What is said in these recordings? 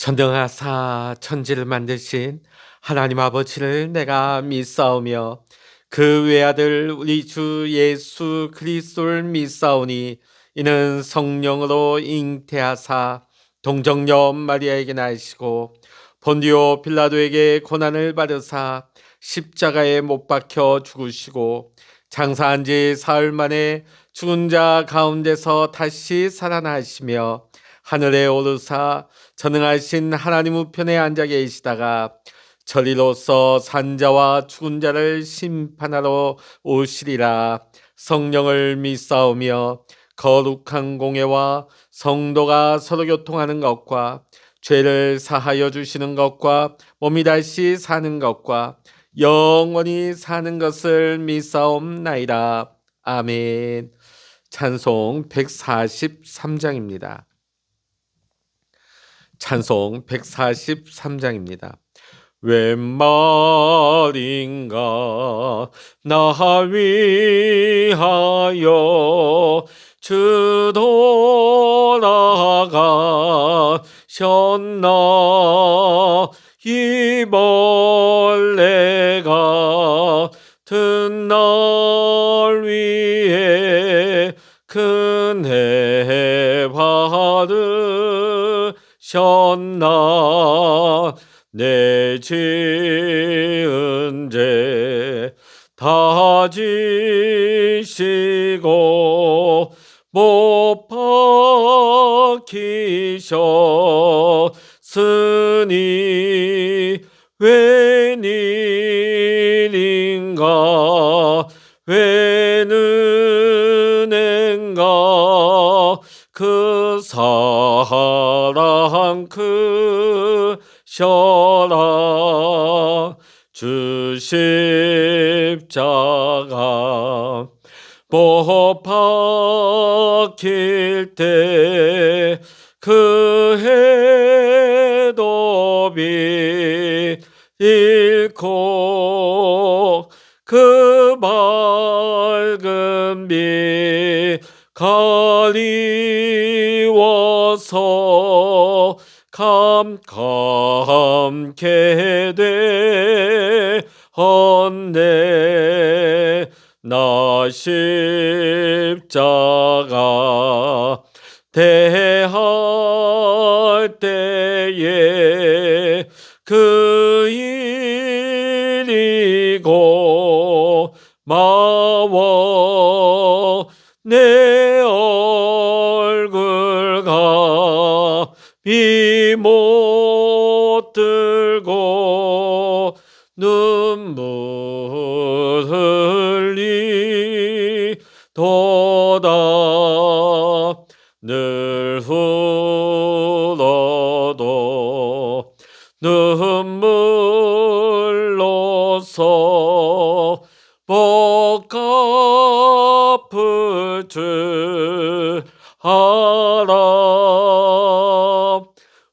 전능하사 천지를 만드신 하나님 아버지를 내가 믿사오며 그 외아들 우리 주 예수 그리스도를 믿사오니 이는 성령으로 잉태하사 동정녀 마리아에게 나시고 본디오 빌라도에게 고난을 받으사 십자가에 못 박혀 죽으시고 장사한 지 사흘 만에 죽은 자 가운데서 다시 살아나시며 하늘에 오르사 전능하신 하나님 우편에 앉아 계시다가 저리로서 산자와 죽은 자를 심판하러 오시리라. 성령을 믿사오며 거룩한 공예와 성도가 서로 교통하는 것과 죄를 사하여 주시는 것과 몸이 다시 사는 것과 영원히 사는 것을 믿사옵나이다. 아멘. 찬송 143장입니다. 찬송 143장입니다. 웬 말인가 나 위하여 주 돌아가셨나 이 벌레가 든 날 위해 큰애 받으셨나 내 지은 죄 다 지시고 못 박히셨으니 웬일인가 웬 은혜인가 그 사랑 크셔라 주 십자가 못 박힐 때 그 해돋이 잃고 그 밝은 빛 가리워서 캄캄케 되었네 나 십자가 대할 때에 그 일이고 마워 내 얼굴가 비 못 들고 눈물 흘리도다 늘 흘러도 눈물로서 복 갚을 줄 알아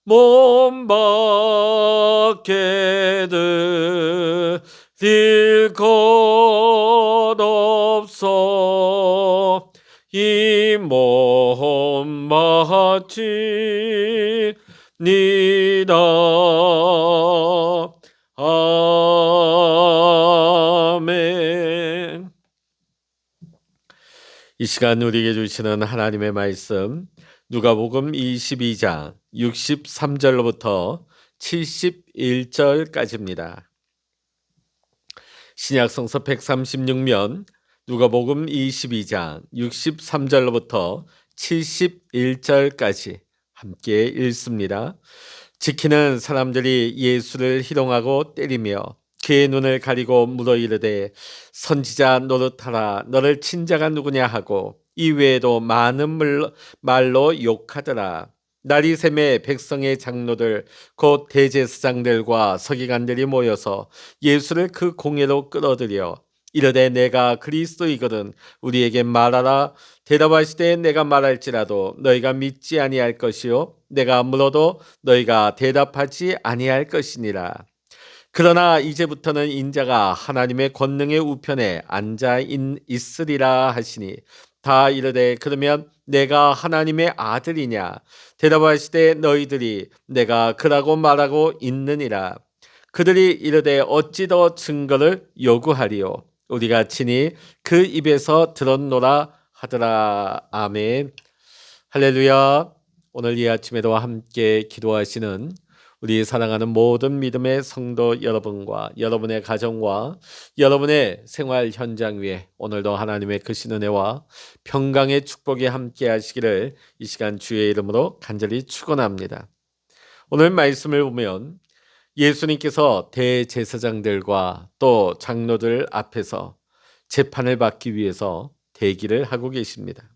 몸 밖에 드릴 것 없어 이 몸 바치니다. 아멘. 이 시간 우리에게 주시는 하나님의 말씀 누가복음 22장 63절로부터 71절까지입니다. 신약성서 136면 누가복음 22장 63절로부터 71절까지 함께 읽습니다. 지키는 사람들이 예수를 희롱하고 때리며 그의 눈을 가리고 물어 이르되 선지자 노릇하라 너를 친자가 누구냐 하고 이외에도 많은 말로 욕하더라. 날이 새매 백성의 장로들 곧 대제사장들과 서기관들이 모여서 예수를 그 공회로 끌어들여 이르되 내가 그리스도이거든 우리에게 말하라. 대답하시되 내가 말할지라도 너희가 믿지 아니할 것이요 내가 물어도 너희가 대답하지 아니할 것이니라. 그러나 이제부터는 인자가 하나님의 권능의 우편에 앉아 있으리라 하시니 다 이르되 그러면 내가 하나님의 아들이냐? 대답하시되 너희들이 내가 그라고 말하고 있느니라. 그들이 이르되 어찌 더 증거를 요구하리요? 우리가 친히 그 입에서 들었노라 하더라. 아멘. 할렐루야. 오늘 이 아침에도 함께 기도하시는 우리 사랑하는 모든 믿음의 성도 여러분과 여러분의 가정과 여러분의 생활 현장 위에 오늘도 하나님의 크신 은혜와 평강의 축복이 함께 하시기를 이 시간 주의 이름으로 간절히 축원합니다. 오늘 말씀을 보면 예수님께서 대제사장들과 또 장로들 앞에서 재판을 받기 위해서 대기를 하고 계십니다.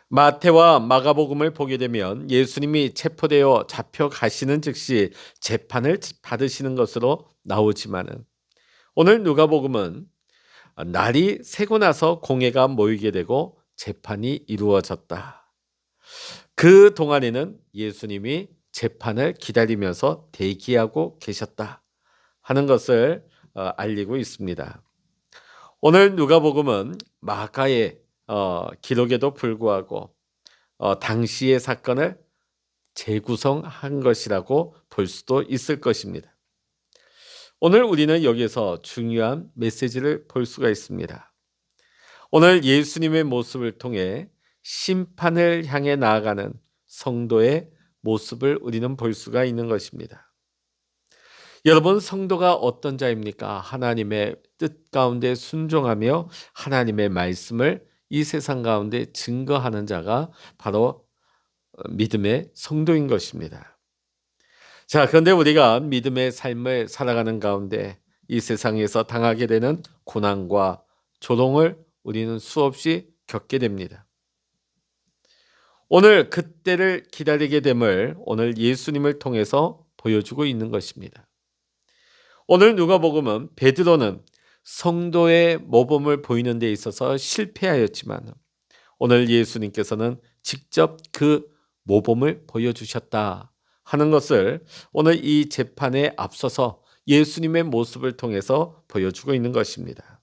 마태와 마가복음을 보게 되면 예수님이 체포되어 잡혀가시는 즉시 재판을 받으시는 것으로 나오지만은 오늘 누가복음은 날이 새고 나서 공회가 모이게 되고 재판이 이루어졌다. 그 동안에는 예수님이 재판을 기다리면서 대기하고 계셨다 하는 것을 알리고 있습니다. 오늘 누가복음은 마가의 기록에도 불구하고 당시의 사건을 재구성한 것이라고 볼 수도 있을 것입니다. 오늘 우리는 여기서 중요한 메시지를 볼 수가 있습니다. 오늘 예수님의 모습을 통해 심판을 향해 나아가는 성도의 모습을 우리는 볼 수가 있는 것입니다. 여러분, 성도가 어떤 자입니까? 하나님의 뜻 가운데 순종하며 하나님의 말씀을 이 세상 가운데 증거하는 자가 바로 믿음의 성도인 것입니다. 자, 그런데 우리가 믿음의 삶을 살아가는 가운데 이 세상에서 당하게 되는 고난과 조롱을 우리는 수없이 겪게 됩니다. 오늘 그때를 기다리게 됨을 오늘 예수님을 통해서 보여주고 있는 것입니다. 오늘 누가복음은 베드로는 성도의 모범을 보이는 데 있어서 실패하였지만 오늘 예수님께서는 직접 그 모범을 보여주셨다 하는 것을 오늘 이 재판에 앞서서 예수님의 모습을 통해서 보여주고 있는 것입니다.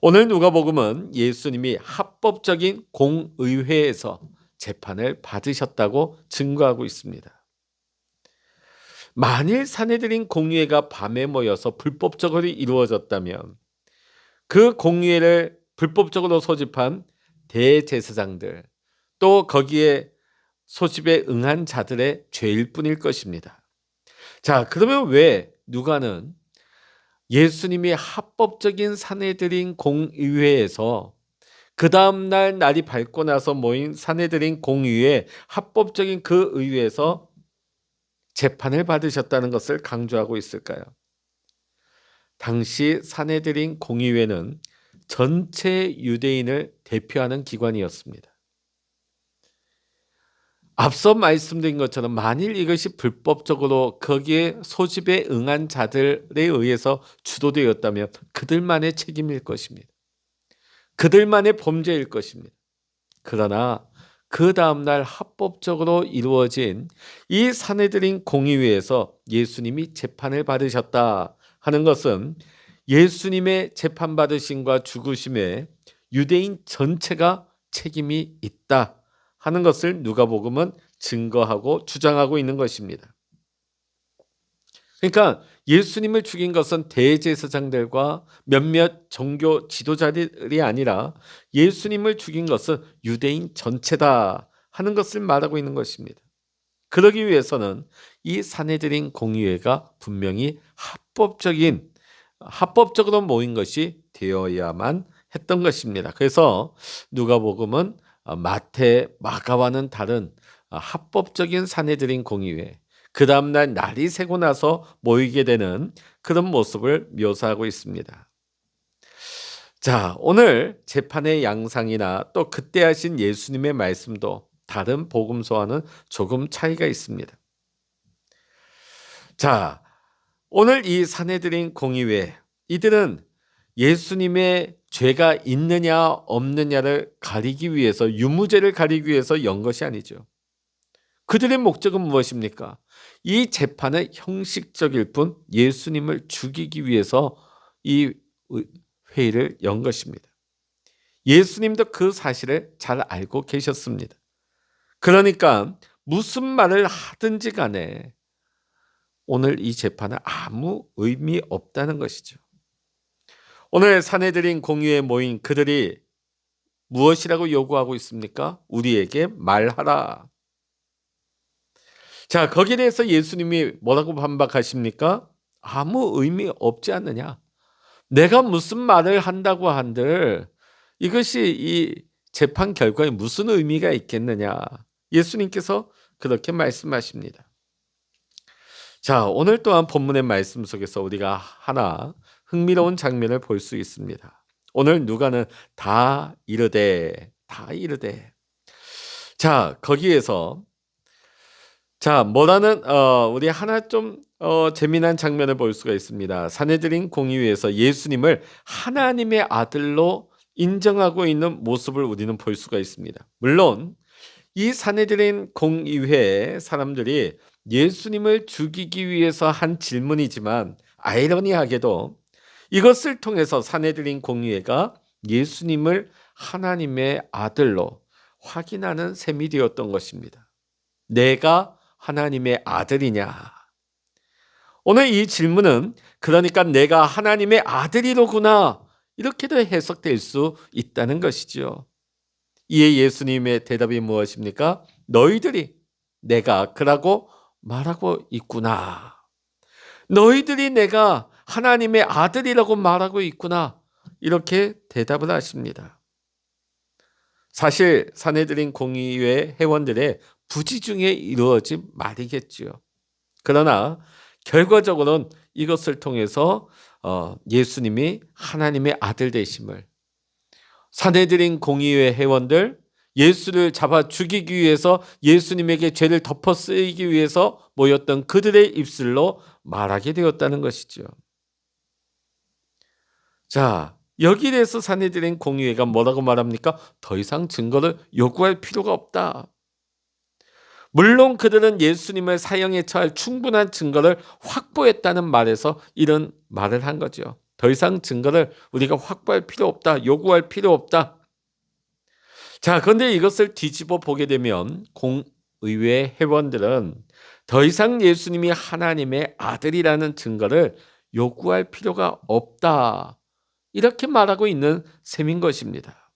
오늘 누가복음은 예수님이 합법적인 공의회에서 재판을 받으셨다고 증거하고 있습니다. 만일 산헤드린 공의회가 밤에 모여서 불법적으로 이루어졌다면 그 공의회를 불법적으로 소집한 대제사장들 또 거기에 소집에 응한 자들의 죄일 뿐일 것입니다. 자, 그러면 왜 누가는 예수님이 합법적인 산헤드린 공의회에서 그 다음날 날이 밝고 나서 모인 산헤드린 공의회 합법적인 그 의회에서 재판을 받으셨다는 것을 강조하고 있을까요? 당시 산헤드린 공의회는 전체 유대인을 대표하는 기관이었습니다. 앞서 말씀드린 것처럼 만일 이것이 불법적으로 거기에 소집에 응한 자들에 의해서 주도되었다면 그들만의 책임일 것입니다. 그들만의 범죄일 것입니다. 그러나 그 다음날 합법적으로 이루어진 이 산헤드린 공의회에서 예수님이 재판을 받으셨다 하는 것은 예수님의 재판받으심과 죽으심에 유대인 전체가 책임이 있다 하는 것을 누가복음은 증거하고 주장하고 있는 것입니다. 그러니까 예수님을 죽인 것은 대제사장들과 몇몇 종교 지도자들이 아니라 예수님을 죽인 것은 유대인 전체다 하는 것을 말하고 있는 것입니다. 그러기 위해서는 이 산헤드린 공의회가 분명히 합법적으로 모인 것이 되어야만 했던 것입니다. 그래서 누가복음은 마태, 마가와는 다른 합법적인 산헤드린 공의회, 그 다음날 날이 새고 나서 모이게 되는 그런 모습을 묘사하고 있습니다. 자, 오늘 재판의 양상이나 또 그때 하신 예수님의 말씀도 다른 복음서와는 조금 차이가 있습니다. 자, 오늘 이 산헤드린 공의회, 이들은 예수님의 죄가 있느냐 없느냐를 가리기 위해서, 유무죄를 가리기 위해서 연 것이 아니죠. 그들의 목적은 무엇입니까? 이 재판은 형식적일 뿐 예수님을 죽이기 위해서 이 회의를 연 것입니다. 예수님도 그 사실을 잘 알고 계셨습니다. 그러니까 무슨 말을 하든지 간에 오늘 이 재판은 아무 의미 없다는 것이죠. 오늘 산헤드린 공의회에 모인 그들이 무엇이라고 요구하고 있습니까? 우리에게 말하라. 자, 거기에 대해서 예수님이 뭐라고 반박하십니까? 아무 의미 없지 않느냐. 내가 무슨 말을 한다고 한들 이것이 이 재판 결과에 무슨 의미가 있겠느냐. 예수님께서 그렇게 말씀하십니다. 자, 오늘 또한 본문의 말씀 속에서 우리가 하나 흥미로운 장면을 볼 수 있습니다. 오늘 누가는 다 이르되. 자, 거기에서 자, 뭐라는 우리 하나 좀 재미난 장면을 볼 수가 있습니다. 산헤드린 공의회에서 예수님을 하나님의 아들로 인정하고 있는 모습을 우리는 볼 수가 있습니다. 물론 이 산헤드린 공의회 사람들이 예수님을 죽이기 위해서 한 질문이지만 아이러니하게도 이것을 통해서 산헤드린 공의회가 예수님을 하나님의 아들로 확인하는 셈이 되었던 것입니다. 내가 하나님의 아들이냐? 오늘 이 질문은 그러니까 내가 하나님의 아들이로구나 이렇게도 해석될 수 있다는 것이죠. 이에 예수님의 대답이 무엇입니까? 너희들이 내가 그라고 말하고 있구나. 너희들이 내가 하나님의 아들이라고 말하고 있구나. 이렇게 대답을 하십니다. 사실 산헤드린 공의회 회원들의 부지 중에 이루어진 말이겠지요. 그러나 결과적으로는 이것을 통해서 예수님이 하나님의 아들 되심을 산헤드린 공의회 회원들 예수를 잡아 죽이기 위해서 예수님에게 죄를 덮어 쓰이기 위해서 모였던 그들의 입술로 말하게 되었다는 것이죠. 자, 여기에 대해서 산헤드린 공의회가 뭐라고 말합니까? 더 이상 증거를 요구할 필요가 없다. 물론 그들은 예수님을 사형에 처할 충분한 증거를 확보했다는 말에서 이런 말을 한 거죠. 더 이상 증거를 우리가 확보할 필요 없다. 요구할 필요 없다. 자, 그런데 이것을 뒤집어 보게 되면 공의회 회원들은 더 이상 예수님이 하나님의 아들이라는 증거를 요구할 필요가 없다. 이렇게 말하고 있는 셈인 것입니다.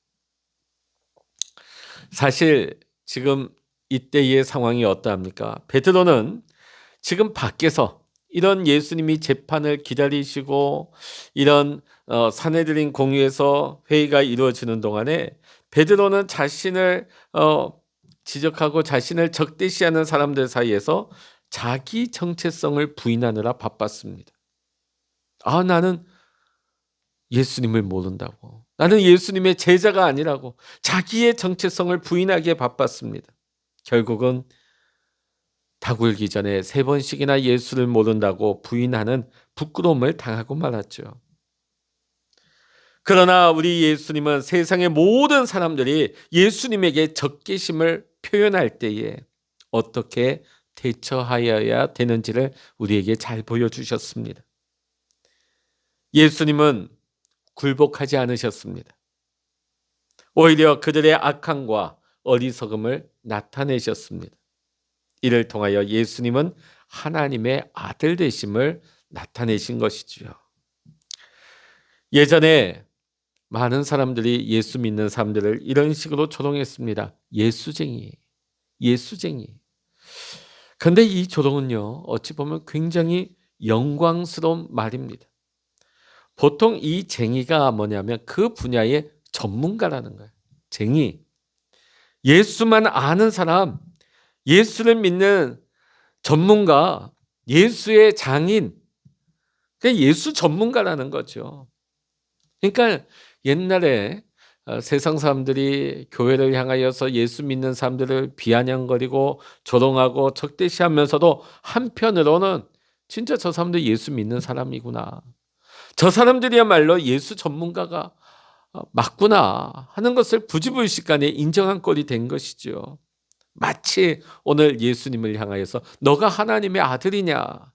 사실 지금 이때의 상황이 어떠합니까? 베드로는 지금 밖에서 이런 예수님이 재판을 기다리시고 이런 산헤드린 공의에서 회의가 이루어지는 동안에 베드로는 자신을 지적하고 자신을 적대시하는 사람들 사이에서 자기 정체성을 부인하느라 바빴습니다. 나는 예수님을 모른다고. 나는 예수님의 제자가 아니라고. 자기의 정체성을 부인하기에 바빴습니다. 결국은 다굴기 전에 3번씩이나 예수를 모른다고 부인하는 부끄러움을 당하고 말았죠. 그러나 우리 예수님은 세상의 모든 사람들이 예수님에게 적개심을 표현할 때에 어떻게 대처하여야 되는지를 우리에게 잘 보여주셨습니다. 예수님은 굴복하지 않으셨습니다. 오히려 그들의 악함과 어리석음을 나타내셨습니다. 이를 통하여 예수님은 하나님의 아들 되심을 나타내신 것이지요. 예전에 많은 사람들이 예수 믿는 사람들을 이런 식으로 조롱했습니다. 예수쟁이. 그런데 이 조롱은요, 어찌 보면 굉장히 영광스러운 말입니다. 보통 이 쟁이가 뭐냐면 그 분야의 전문가라는 거예요. 쟁이. 예수만 아는 사람, 예수를 믿는 전문가, 예수의 장인, 예수 전문가라는 거죠. 그러니까 옛날에 세상 사람들이 교회를 향하여서 예수 믿는 사람들을 비아냥거리고 조롱하고 적대시하면서도 한편으로는 진짜 저 사람들 예수 믿는 사람이구나. 저 사람들이야말로 예수 전문가가 맞구나 하는 것을 부지불식간에 인정한 꼴이 된 것이죠. 마치 오늘 예수님을 향하여서 너가 하나님의 아들이냐?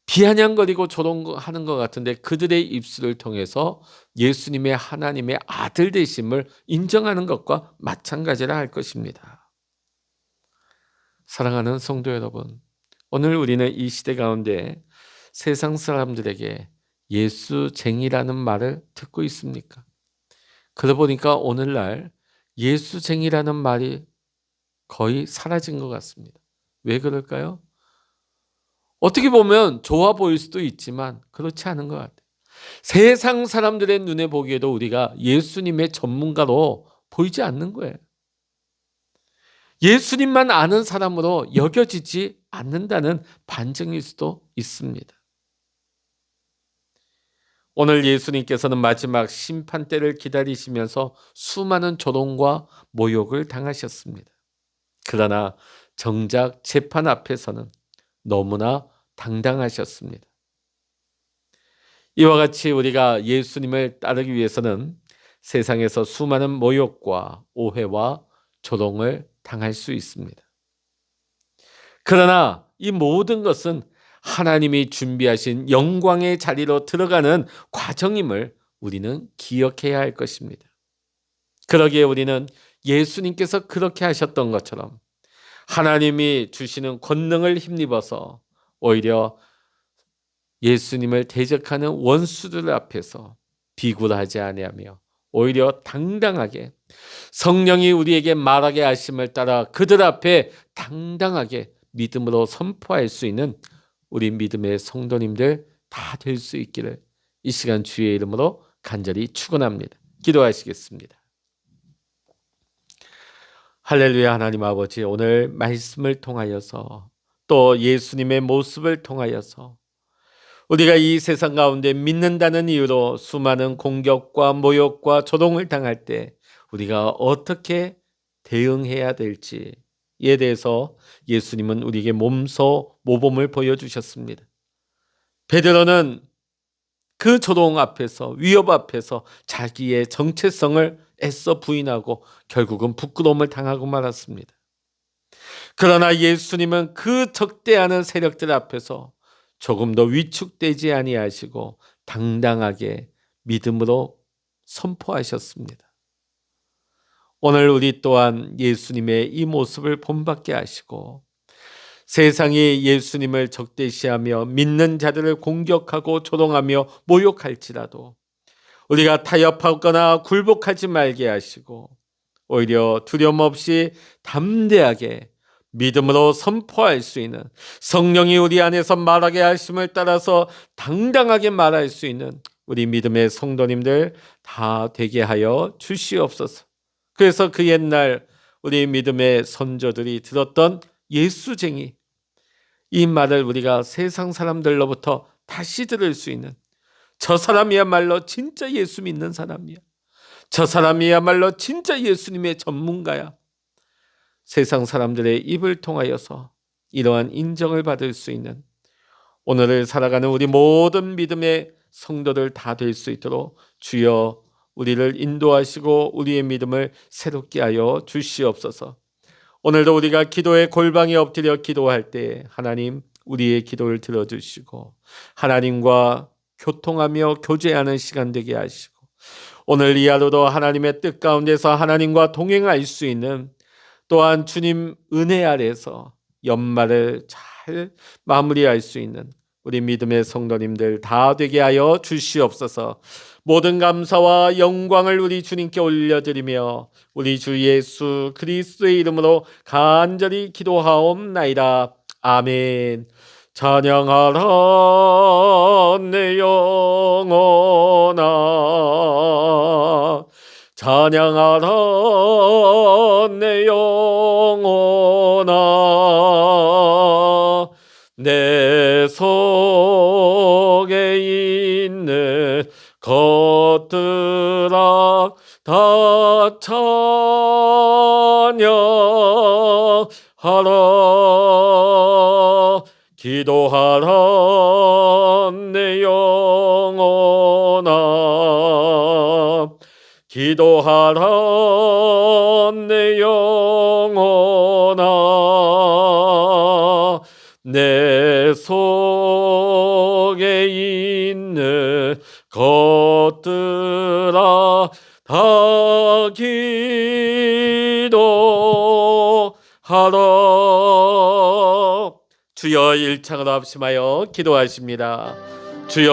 비아냥거리고 조롱하는 것 같은데 그들의 입술을 통해서 예수님의 하나님의 아들 되심을 인정하는 것과 마찬가지라 할 것입니다. 사랑하는 성도 여러분, 오늘 우리는 이 시대 가운데 세상 사람들에게 예수쟁이라는 말을 듣고 있습니까? 그러다 보니까 오늘날 예수쟁이라는 말이 거의 사라진 것 같습니다. 왜 그럴까요? 어떻게 보면 좋아 보일 수도 있지만 그렇지 않은 것 같아요. 세상 사람들의 눈에 보기에도 우리가 예수님의 전문가로 보이지 않는 거예요. 예수님만 아는 사람으로 여겨지지 않는다는 반증일 수도 있습니다. 오늘 예수님께서는 마지막 심판 때를 기다리시면서 수많은 조롱과 모욕을 당하셨습니다. 그러나 정작 재판 앞에서는 너무나 당당하셨습니다. 이와 같이 우리가 예수님을 따르기 위해서는 세상에서 수많은 모욕과 오해와 조롱을 당할 수 있습니다. 그러나 이 모든 것은 하나님이 준비하신 영광의 자리로 들어가는 과정임을 우리는 기억해야 할 것입니다. 그러기에 우리는 예수님께서 그렇게 하셨던 것처럼 하나님이 주시는 권능을 힘입어서 오히려 예수님을 대적하는 원수들 앞에서 비굴하지 아니하며 오히려 당당하게 성령이 우리에게 말하게 하심을 따라 그들 앞에 당당하게 믿음으로 선포할 수 있는 우리 믿음의 성도님들 다 될 수 있기를 이 시간 주의 이름으로 간절히 축원합니다. 기도하시겠습니다. 할렐루야. 하나님 아버지, 오늘 말씀을 통하여서 또 예수님의 모습을 통하여서 우리가 이 세상 가운데 믿는다는 이유로 수많은 공격과 모욕과 조롱을 당할 때 우리가 어떻게 대응해야 될지에 대해서 예수님은 우리에게 몸소 모범을 보여주셨습니다. 베드로는 그 조롱 앞에서, 위협 앞에서 자기의 정체성을 애써 부인하고 결국은 부끄러움을 당하고 말았습니다. 그러나 예수님은 그 적대하는 세력들 앞에서 조금 더 위축되지 아니하시고 당당하게 믿음으로 선포하셨습니다. 오늘 우리 또한 예수님의 이 모습을 본받게 하시고 세상이 예수님을 적대시하며 믿는 자들을 공격하고 조롱하며 모욕할지라도 우리가 타협하거나 굴복하지 말게 하시고 오히려 두려움 없이 담대하게 믿음으로 선포할 수 있는 성령이 우리 안에서 말하게 하심을 따라서 당당하게 말할 수 있는 우리 믿음의 성도님들 다 되게 하여 주시옵소서. 그래서 그 옛날 우리 믿음의 선조들이 들었던 예수쟁이, 이 말을 우리가 세상 사람들로부터 다시 들을 수 있는, 저 사람이야말로 진짜 예수 믿는 사람이야, 저 사람이야말로 진짜 예수님의 전문가야, 세상 사람들의 입을 통하여서 이러한 인정을 받을 수 있는 오늘을 살아가는 우리 모든 믿음의 성도들 다 될 수 있도록 주여 우리를 인도하시고 우리의 믿음을 새롭게 하여 주시옵소서. 오늘도 우리가 기도의 골방에 엎드려 기도할 때 하나님 우리의 기도를 들어주시고 하나님과 교통하며 교제하는 시간 되게 하시고 오늘 이 하루도 하나님의 뜻 가운데서 하나님과 동행할 수 있는, 또한 주님 은혜 아래서 연말을 잘 마무리할 수 있는 우리 믿음의 성도님들 다 되게 하여 주시옵소서. 모든 감사와 영광을 우리 주님께 올려드리며 우리 주 예수 그리스도의 이름으로 간절히 기도하옵나이다. 아멘. 찬양하라 내 영혼아, 찬양하라 내 영혼아, 내 속에 있는 것들아 다 찬양하라. 기도하라 내 영혼아, 기도하라 내 영혼아, 내 속 땅에 있는 것들아 다 기도하라. 주여 일창으로 합심하여 기도하십니다. 주여